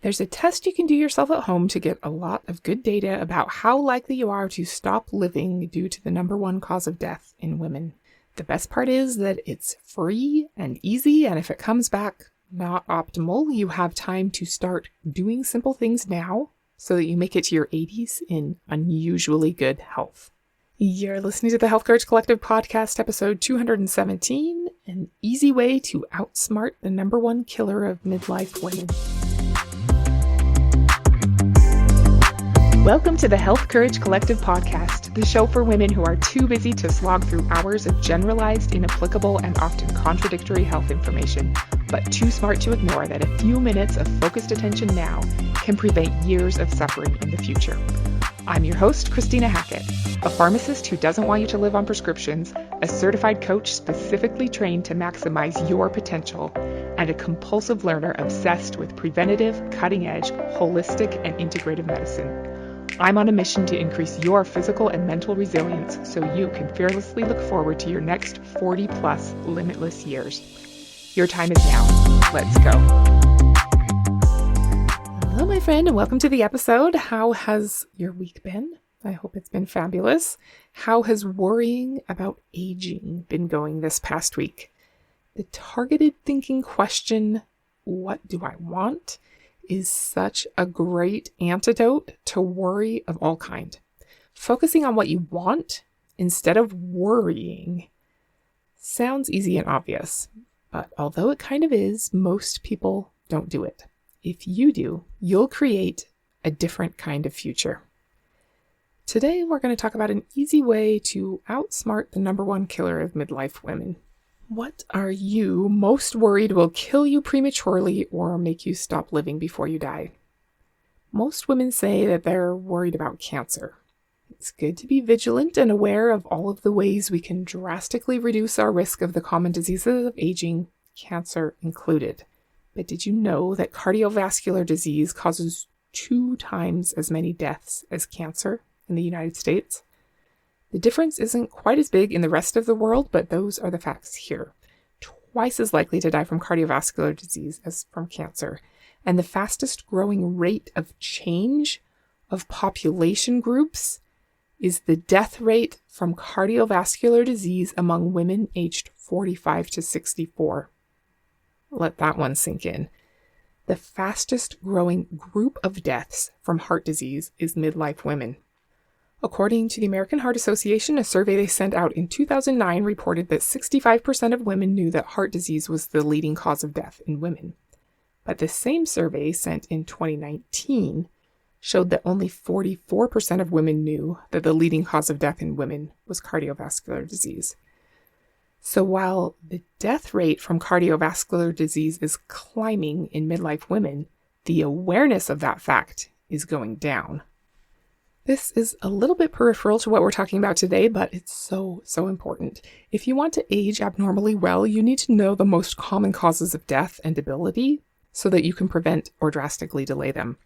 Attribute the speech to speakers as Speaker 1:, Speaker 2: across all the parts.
Speaker 1: There's a test you can do yourself at home to get a lot of good data about how likely you are to stop living due to the number one cause of death in women. The best part is that it's free and easy, and if it comes back not optimal, you have time to start doing simple things now so that you make it to your 80s in unusually good health. You're listening to the Health Courage Collective podcast, episode 217, an easy way to outsmart the number one killer of midlife women. Welcome to the Health Courage Collective podcast, the show for women who are too busy to slog through hours of generalized, inapplicable, and often contradictory health information, but too smart to ignore that a few minutes of focused attention now can prevent years of suffering in the future. I'm your host, Christina Hackett, a pharmacist who doesn't want you to live on prescriptions, a certified coach specifically trained to maximize your potential, and a compulsive learner obsessed with preventative, cutting-edge, holistic, and integrative medicine. I'm on a mission to increase your physical and mental resilience so you can fearlessly look forward to your next 40-plus limitless years. Your time is now. Let's go. Hello, my friend, and welcome to the episode. How has your week been? I hope it's been fabulous. How has worrying about aging been going this past week? The targeted thinking question, what do I want, is such a great antidote to worry of all kind. Focusing on what you want instead of worrying sounds easy and obvious, but although it kind of is, most people don't do it. If you do, you'll create a different kind of future. Today, we're going to talk about an easy way to outsmart the number one killer of midlife women. What are you most worried will kill you prematurely or make you stop living before you die? Most women say that they're worried about cancer. It's good to be vigilant and aware of all of the ways we can drastically reduce our risk of the common diseases of aging, cancer included. But did you know that cardiovascular disease causes 2 times as many deaths as cancer in the United States? The difference isn't quite as big in the rest of the world, but those are the facts here. Twice as likely to die from cardiovascular disease as from cancer. And the fastest growing rate of change of population groups is the death rate from cardiovascular disease among women aged 45 to 64. Let that one sink in. The fastest growing group of deaths from heart disease is midlife women. According to the American Heart Association, a survey they sent out in 2009 reported that 65% of women knew that heart disease was the leading cause of death in women. But the same survey sent in 2019 showed that only 44% of women knew that the leading cause of death in women was cardiovascular disease. So while the death rate from cardiovascular disease is climbing in midlife women, the awareness of that fact is going down. This is a little bit peripheral to what we're talking about today, but it's so important. If you want to age abnormally well, you need to know the most common causes of death and debility so that you can prevent or drastically delay them.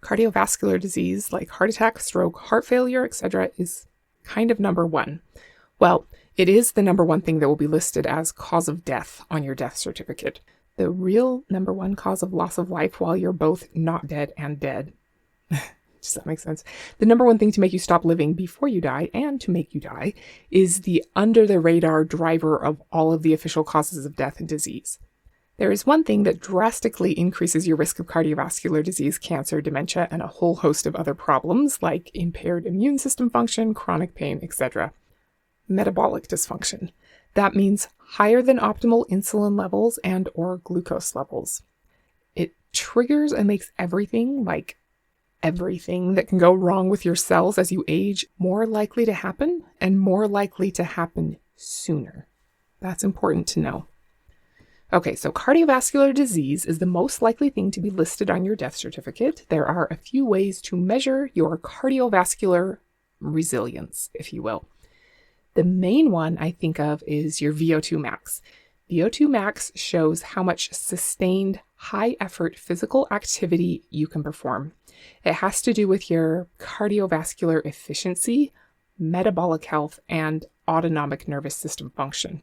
Speaker 1: Cardiovascular disease like heart attack, stroke, heart failure, etc. is kind of number one. Well, it is the number one thing that will be listed as cause of death on your death certificate. The real number one cause of loss of life while you're both not dead and dead. Does that make sense? The number one thing to make you stop living before you die and to make you die is the under-the-radar driver of all of the official causes of death and disease. There is one thing that drastically increases your risk of cardiovascular disease, cancer, dementia, and a whole host of other problems like impaired immune system function, chronic pain, etc. Metabolic dysfunction. That means higher than optimal insulin levels and or glucose levels. It triggers and makes everything that can go wrong with your cells as you age more likely to happen and more likely to happen sooner. That's important to know. Okay, so cardiovascular disease is the most likely thing to be listed on your death certificate. There are a few ways to measure your cardiovascular resilience, if you will. The main one I think of is your VO2 max. VO2 max shows how much sustained, high-effort physical activity you can perform. It has to do with your cardiovascular efficiency, metabolic health, and autonomic nervous system function.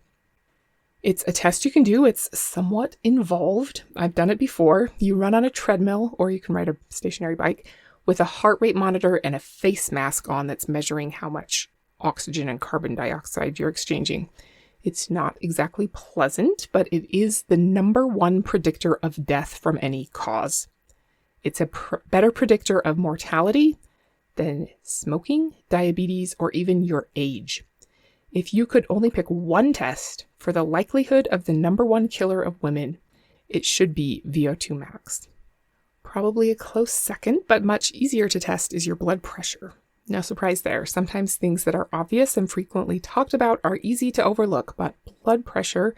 Speaker 1: It's a test you can do. It's somewhat involved. I've done it before. You run on a treadmill, or you can ride a stationary bike with a heart rate monitor and a face mask on that's measuring how much oxygen and carbon dioxide you're exchanging. It's not exactly pleasant, but it is the number one predictor of death from any cause. It's a better predictor of mortality than smoking, diabetes, or even your age. If you could only pick one test for the likelihood of the number one killer of women, it should be VO2 max. Probably a close second, but much easier to test, is your blood pressure. No surprise there. Sometimes things that are obvious and frequently talked about are easy to overlook, but blood pressure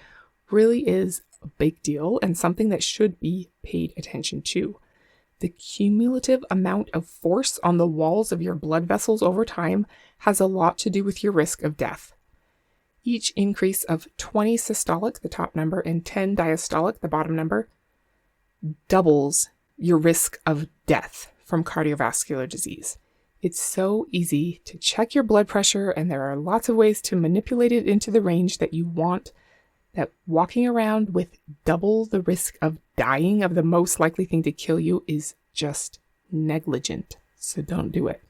Speaker 1: really is a big deal and something that should be paid attention to. The cumulative amount of force on the walls of your blood vessels over time has a lot to do with your risk of death. Each increase of 20 systolic, the top number, and 10 diastolic, the bottom number, doubles your risk of death from cardiovascular disease. It's so easy to check your blood pressure, and there are lots of ways to manipulate it into the range that you want, that walking around with double the risk of dying of the most likely thing to kill you is just negligent. So don't do it.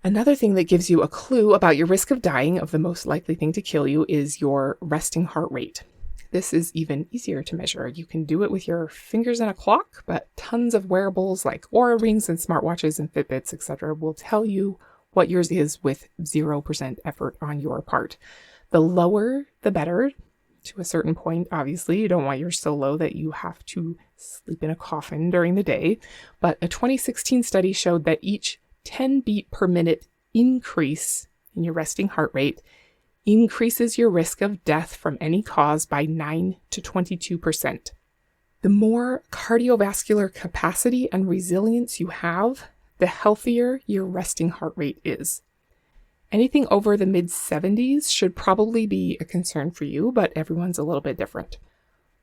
Speaker 1: Another thing that gives you a clue about your risk of dying of the most likely thing to kill you is your resting heart rate. This is even easier to measure. You can do it with your fingers and a clock, but tons of wearables like Oura rings and smartwatches and Fitbits, etc. will tell you what yours is with 0% effort on your part. The lower, the better. To a certain point, obviously, you don't want yours so low that you have to sleep in a coffin during the day. But a 2016 study showed that each 10 beat per minute increase in your resting heart rate increases your risk of death from any cause by 9 to 22%. The more cardiovascular capacity and resilience you have, the healthier your resting heart rate is. Anything over the mid-70s should probably be a concern for you, but everyone's a little bit different.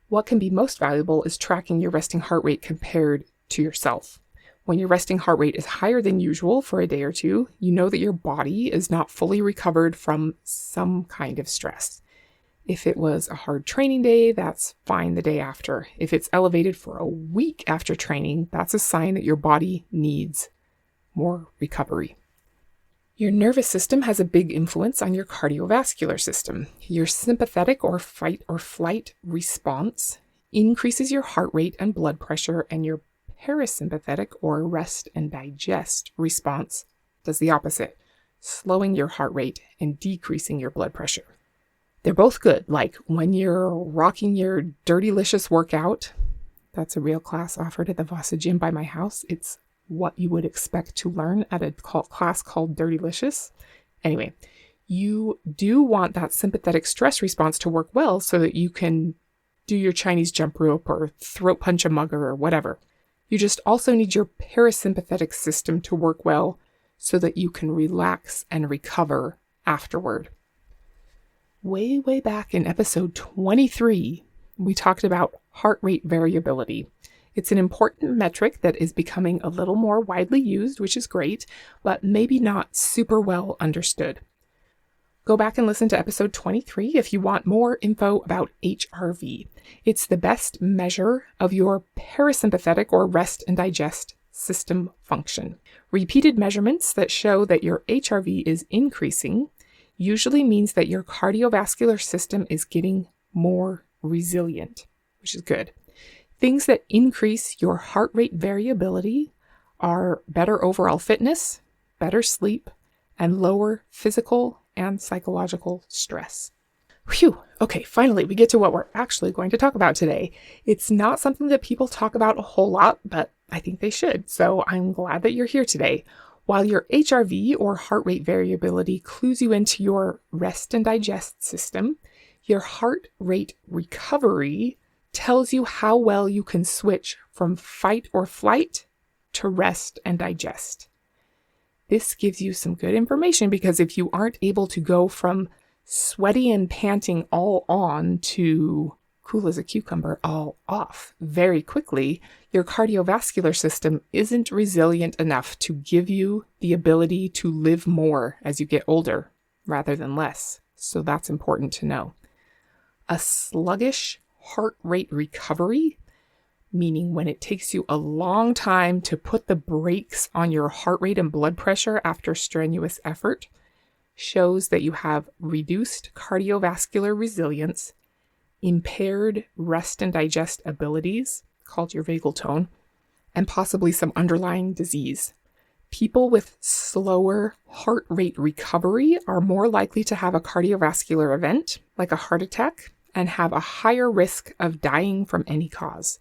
Speaker 1: What can be most valuable is tracking your resting heart rate compared to yourself. When your resting heart rate is higher than usual for a day or two, you know that your body is not fully recovered from some kind of stress. If it was a hard training day, that's fine the day after. If it's elevated for a week after training, that's a sign that your body needs more recovery. Your nervous system has a big influence on your cardiovascular system. Your sympathetic or fight or flight response increases your heart rate and blood pressure, and your parasympathetic or rest and digest response does the opposite, slowing your heart rate and decreasing your blood pressure. They're both good, like when you're rocking your Dirtylicious workout. That's a real class offered at the Vasa Gym by my house. It's what you would expect to learn at a class called Dirtylicious. Anyway, you do want that sympathetic stress response to work well so that you can do your Chinese jump rope or throat punch a mugger or whatever. You just also need your parasympathetic system to work well so that you can relax and recover afterward. Way back in episode 23, we talked about heart rate variability. It's an important metric that is becoming a little more widely used, which is great, but maybe not super well understood. Go back and listen to episode 23 if you want more info about HRV. It's the best measure of your parasympathetic or rest and digest system function. Repeated measurements that show that your HRV is increasing usually means that your cardiovascular system is getting more resilient, which is good. Things that increase your heart rate variability are better overall fitness, better sleep, and lower physical and psychological stress. Phew. Okay, finally, we get to what we're actually going to talk about today. It's not something that people talk about a whole lot, but I think they should. So I'm glad that you're here today. While your HRV or heart rate variability clues you into your rest and digest system, your heart rate recovery tells you how well you can switch from fight or flight to rest and digest. This gives you some good information because if you aren't able to go from sweaty and panting all on to cool as a cucumber all off very quickly, your cardiovascular system isn't resilient enough to give you the ability to live more as you get older rather than less. So that's important to know. A sluggish heart rate recovery, meaning when it takes you a long time to put the brakes on your heart rate and blood pressure after strenuous effort, shows that you have reduced cardiovascular resilience, impaired rest and digest abilities, called your vagal tone, and possibly some underlying disease. People with slower heart rate recovery are more likely to have a cardiovascular event, like a heart attack, and have a higher risk of dying from any cause.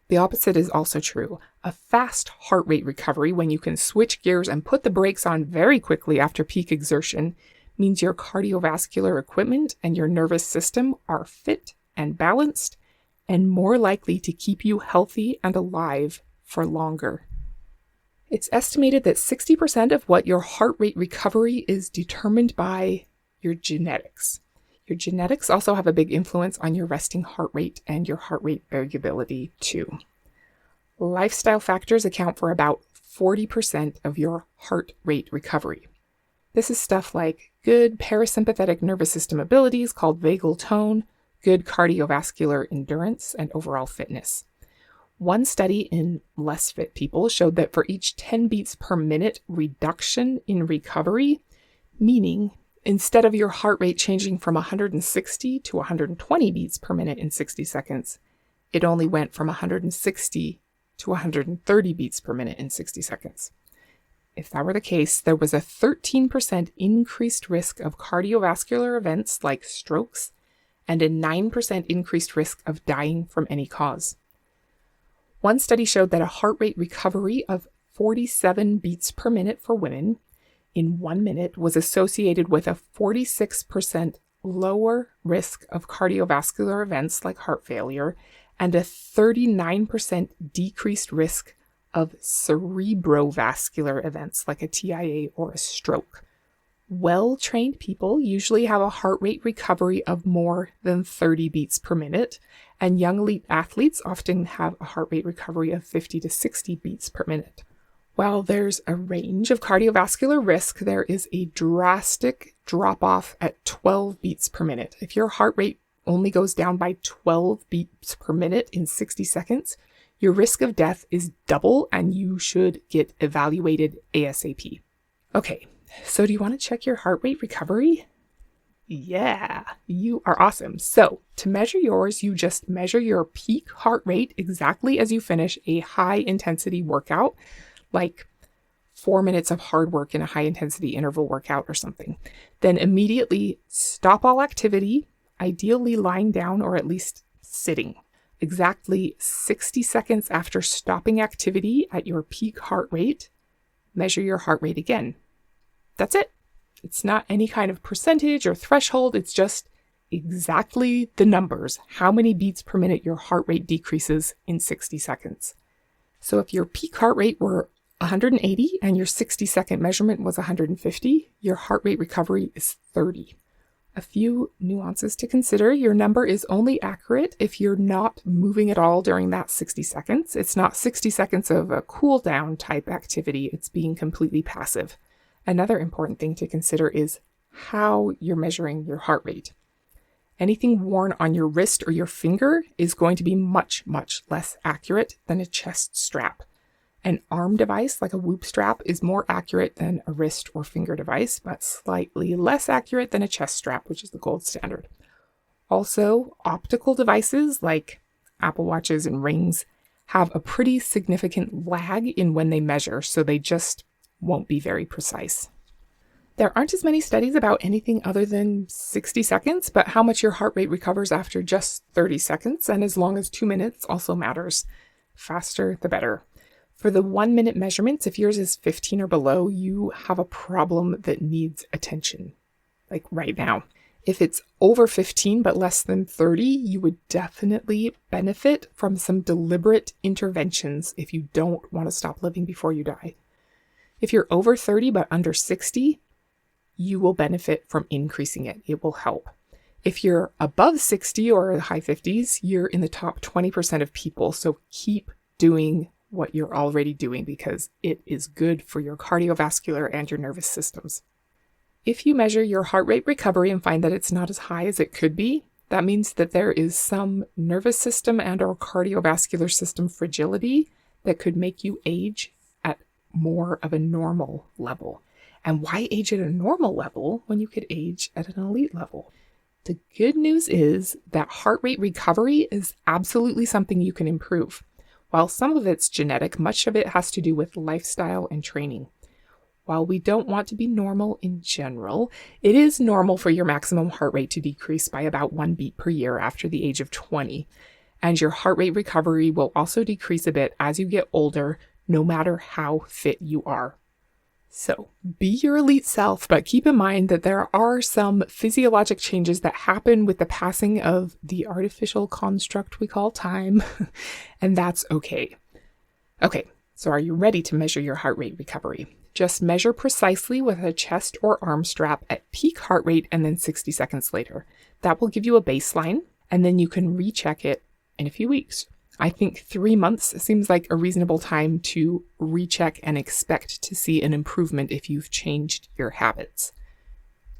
Speaker 1: The opposite is also true. A fast heart rate recovery, when you can switch gears and put the brakes on very quickly after peak exertion, means your cardiovascular equipment and your nervous system are fit and balanced and more likely to keep you healthy and alive for longer. It's estimated that 60% of what your heart rate recovery is determined by your genetics. Your genetics also have a big influence on your resting heart rate and your heart rate variability too. Lifestyle factors account for about 40% of your heart rate recovery. This is stuff like good parasympathetic nervous system abilities called vagal tone, good cardiovascular endurance, and overall fitness. One study in less fit people showed that for each 10 beats per minute reduction in recovery, meaning instead of your heart rate changing from 160 to 120 beats per minute in 60 seconds, it only went from 160 to 130 beats per minute in 60 seconds. If that were the case, there was a 13% increased risk of cardiovascular events like strokes and a 9% increased risk of dying from any cause. One study showed that a heart rate recovery of 47 beats per minute for women in 1 minute was associated with a 46% lower risk of cardiovascular events like heart failure and a 39% decreased risk of cerebrovascular events like a TIA or a stroke. Well-trained people usually have a heart rate recovery of more than 30 beats per minute, and young elite athletes often have a heart rate recovery of 50 to 60 beats per minute. While there's a range of cardiovascular risk, there is a drastic drop-off at 12 beats per minute. If your heart rate only goes down by 12 beats per minute in 60 seconds, your risk of death is double and you should get evaluated ASAP. Okay, so do you want to check your heart rate recovery? Yeah, you are awesome. So to measure yours, you just measure your peak heart rate exactly as you finish a high-intensity workout, like 4 minutes of hard work in a high-intensity interval workout or something. Then immediately stop all activity, ideally lying down or at least sitting. Exactly 60 seconds after stopping activity at your peak heart rate, measure your heart rate again. That's it. It's not any kind of percentage or threshold. It's just exactly the numbers, how many beats per minute your heart rate decreases in 60 seconds. So if your peak heart rate were 180 and your 60-second measurement was 150, your heart rate recovery is 30. A few nuances to consider. Your number is only accurate if you're not moving at all during that 60 seconds. It's not 60 seconds of a cool down type activity. It's being completely passive. Another important thing to consider is how you're measuring your heart rate. Anything worn on your wrist or your finger is going to be much, much less accurate than a chest strap. An arm device like a Whoop strap is more accurate than a wrist or finger device, but slightly less accurate than a chest strap, which is the gold standard. Also, optical devices like Apple Watches and rings have a pretty significant lag in when they measure, so they just won't be very precise. There aren't as many studies about anything other than 60 seconds, but how much your heart rate recovers after just 30 seconds, and as long as 2 minutes also matters. Faster, the better. For the 1 minute measurements, if yours is 15 or below, you have a problem that needs attention, like right now. If it's over 15 but less than 30, you would definitely benefit from some deliberate interventions if you don't want to stop living before you die. If you're over 30 but under 60, you will benefit from increasing it. It will help. If you're above 60 or the high 50s, you're in the top 20% of people. So keep doing what you're already doing because it is good for your cardiovascular and your nervous systems. If you measure your heart rate recovery and find that it's not as high as it could be, That means that there is some nervous system and or cardiovascular system fragility that could make you age at more of a normal level. And why age at a normal level when you could age at an elite level? The good news is that heart rate recovery is absolutely something you can improve. While some of it's genetic, much of it has to do with lifestyle and training. While we don't want to be normal in general, it is normal for your maximum heart rate to decrease by about 1 beat per year after the age of 20. And your heart rate recovery will also decrease a bit as you get older, no matter how fit you are. So, be your elite self, but keep in mind that there are some physiologic changes that happen with the passing of the artificial construct we call time, and that's okay. Okay, so are you ready to measure your heart rate recovery? Just measure precisely with a chest or arm strap at peak heart rate and then 60 seconds later. That will give you a baseline, and then you can recheck it in a few weeks. I think 3 months seems like a reasonable time to recheck and expect to see an improvement if you've changed your habits.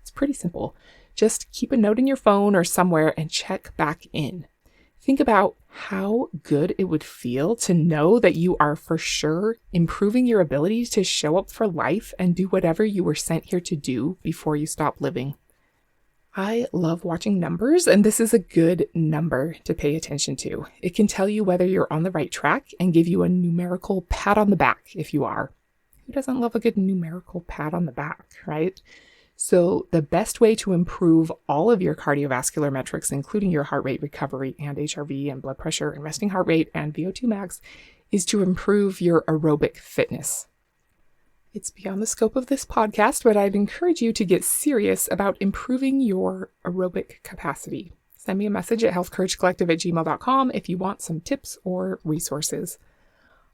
Speaker 1: It's pretty simple. Just keep a note in your phone or somewhere and check back in. Think about how good it would feel to know that you are for sure improving your ability to show up for life and do whatever you were sent here to do before you stop living. I love watching numbers, and this is a good number to pay attention to. It can tell you whether you're on the right track and give you a numerical pat on the back if you are. Who doesn't love a good numerical pat on the back, right? So the best way to improve all of your cardiovascular metrics, including your heart rate recovery and HRV and blood pressure and resting heart rate and VO2 max, is to improve your aerobic fitness. It's beyond the scope of this podcast, but I'd encourage you to get serious about improving your aerobic capacity. Send me a message at healthcouragecollective@gmail.com if you want some tips or resources.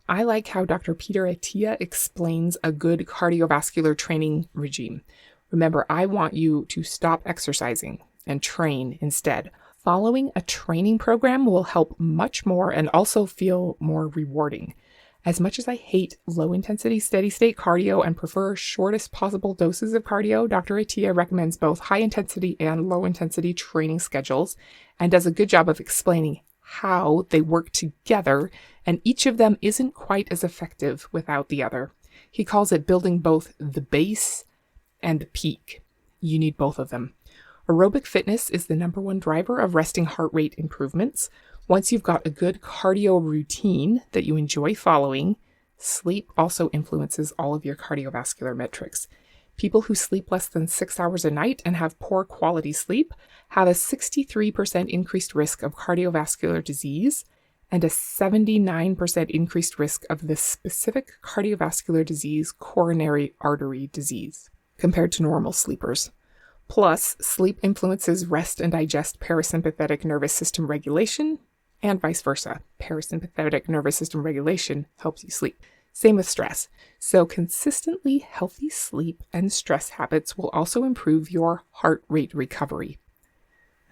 Speaker 1: I like how Dr. Peter Attia explains a good cardiovascular training regime. Remember, I want you to stop exercising and train instead. Following a training program will help much more and also feel more rewarding. As much as I hate low-intensity, steady-state cardio and prefer shortest possible doses of cardio, Dr. Attia recommends both high-intensity and low-intensity training schedules and does a good job of explaining how they work together, and each of them isn't quite as effective without the other. He calls it building both the base and the peak. You need both of them. Aerobic fitness is the number one driver of resting heart rate improvements. Once you've got a good cardio routine that you enjoy following, sleep also influences all of your cardiovascular metrics. People who sleep less than 6 hours a night and have poor quality sleep have a 63% increased risk of cardiovascular disease and a 79% increased risk of the specific cardiovascular disease, coronary artery disease, compared to normal sleepers. Plus, sleep influences rest and digest parasympathetic nervous system regulation, and vice versa. Parasympathetic nervous system regulation helps you sleep. Same with stress. So consistently healthy sleep and stress habits will also improve your heart rate recovery.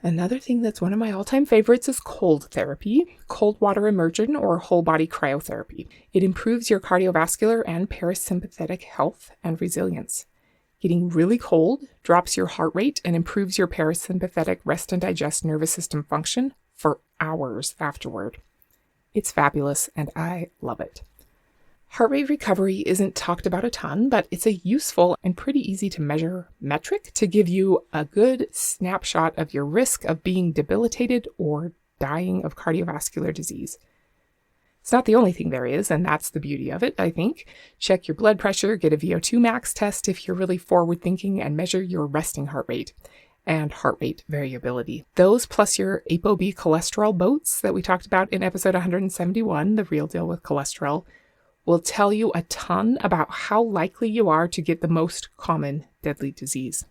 Speaker 1: Another thing that's one of my all-time favorites is cold therapy, cold water immersion, or whole body cryotherapy. It improves your cardiovascular and parasympathetic health and resilience. Getting really cold drops your heart rate and improves your parasympathetic rest and digest nervous system function for hours afterward. It's fabulous, and I love it. Heart rate recovery isn't talked about a ton, but it's a useful and pretty easy to measure metric to give you a good snapshot of your risk of being debilitated or dying of cardiovascular disease. It's not the only thing there is, and that's the beauty of it, I think. Check your blood pressure, get a VO2 max test if you're really forward-thinking, and measure your resting heart rate and heart rate variability. Those plus your ApoB cholesterol boats that we talked about in episode 171, The Real Deal with Cholesterol, will tell you a ton about how likely you are to get the most common deadly disease.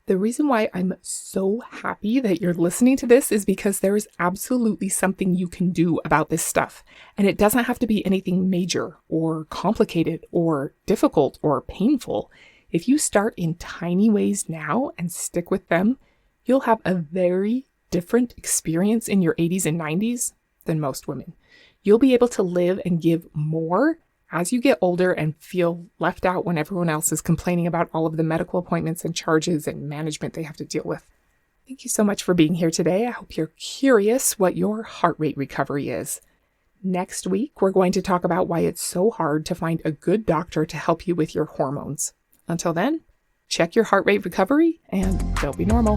Speaker 1: The reason why I'm so happy that you're listening to this is because there is absolutely something you can do about this stuff. And it doesn't have to be anything major or complicated or difficult or painful. If you start in tiny ways now and stick with them, you'll have a very different experience in your 80s and 90s than most women. You'll be able to live and give more as you get older and feel left out when everyone else is complaining about all of the medical appointments and charges and management they have to deal with. Thank you so much for being here today. I hope you're curious what your heart rate recovery is. Next week, we're going to talk about why it's so hard to find a good doctor to help you with your hormones. Until then, check your heart rate recovery and don't be normal.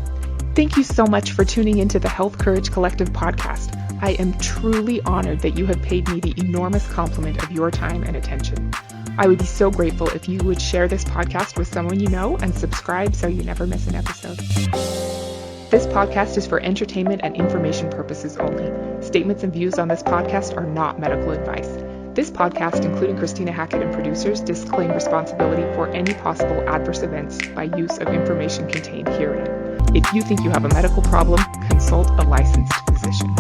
Speaker 1: Thank you so much for tuning into the Health Courage Collective podcast. I am truly honored that you have paid me the enormous compliment of your time and attention. I would be so grateful if you would share this podcast with someone you know and subscribe so you never miss an episode. This podcast is for entertainment and information purposes only. Statements and views on this podcast are not medical advice. This podcast, including Christina Hackett and producers, disclaim responsibility for any possible adverse events by use of information contained herein. If you think you have a medical problem, consult a licensed physician.